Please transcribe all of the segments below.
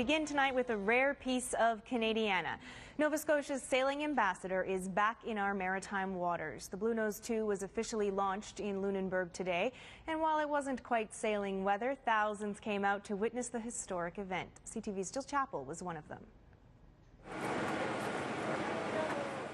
Begin tonight with a rare piece of Canadiana. Nova Scotia's sailing ambassador is back in our maritime waters. The Bluenose 2 was officially launched in Lunenburg today, and while it wasn't quite sailing weather, thousands came out to witness the historic event. CTV's Jill Chappell was one of them.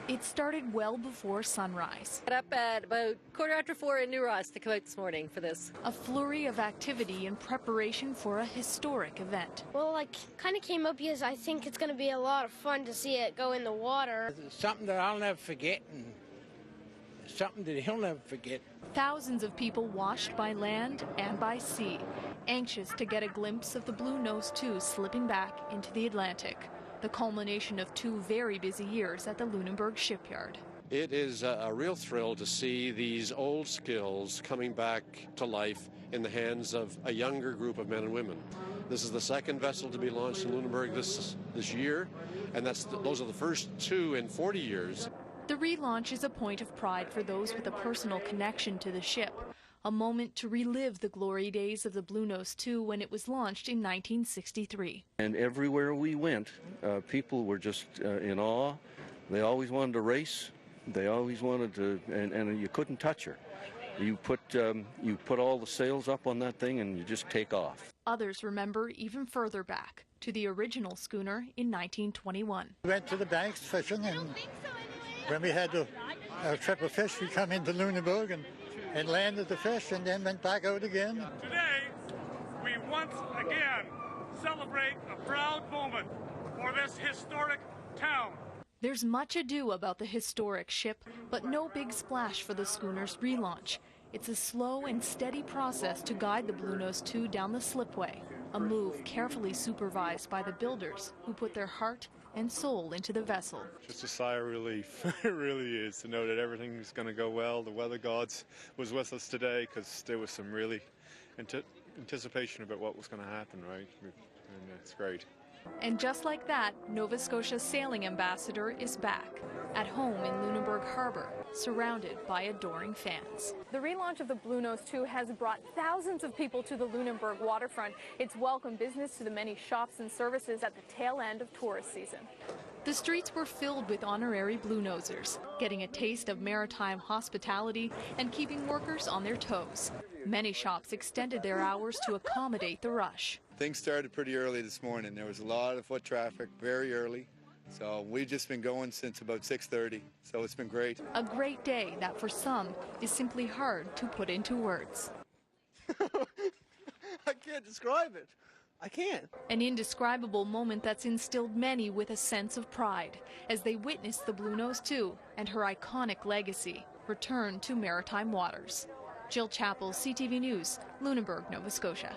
It started well before sunrise. Got up at about 4:15 in New Ross to come out this morning for this. A flurry of activity in preparation for a historic event. Well, I kind of came up because I think it's going to be a lot of fun to see it go in the water. It's something that I'll never forget, and something that he'll never forget. Thousands of people washed by land and by sea, anxious to get a glimpse of the Bluenose 2 slipping back into the Atlantic. The culmination of 2 very busy years at the Lunenburg shipyard. It is a real thrill to see these old skills coming back to life in the hands of a younger group of men and women. This is the second vessel to be launched in Lunenburg this year, and those are the first 2 in 40 years. The relaunch is a point of pride for those with a personal connection to the ship. A moment to relive the glory days of the Bluenose 2 when it was launched in 1963. And everywhere we went, people were just in awe. They always wanted to race. They always wanted to, and you couldn't touch her. You put all the sails up on that thing and you just take off. Others remember even further back to the original schooner in 1921. We went to the banks fishing, and when we had a trip of fish, we come into Lunenburg and landed the fish and then went back out again. Today, we once again celebrate a proud moment for this historic town. There's much ado about the historic ship, but no big splash for the schooner's relaunch. It's a slow and steady process to guide the Bluenose 2 down the slipway, a move carefully supervised by the builders who put their heart and soul into the vessel. Just a sigh of relief. It really is, to know that everything's going to go well. The weather gods was with us today because there was some really anticipation about what was going to happen, right? And it's great. And just like that, Nova Scotia's sailing ambassador is back, at home in Lunenburg Harbor, surrounded by adoring fans. The relaunch of the Bluenose 2 has brought thousands of people to the Lunenburg waterfront. It's welcomed business to the many shops and services at the tail end of tourist season. The streets were filled with honorary Bluenosers, getting a taste of maritime hospitality and keeping workers on their toes. Many shops extended their hours to accommodate the rush. Things started pretty early this morning. There was a lot of foot traffic very early. So we've just been going since about 6:30, so it's been great. A great day that for some is simply hard to put into words. I can't describe it. I can't. An indescribable moment that's instilled many with a sense of pride as they witness the Bluenose 2 and her iconic legacy return to maritime waters. Jill Chappell, CTV News, Lunenburg, Nova Scotia.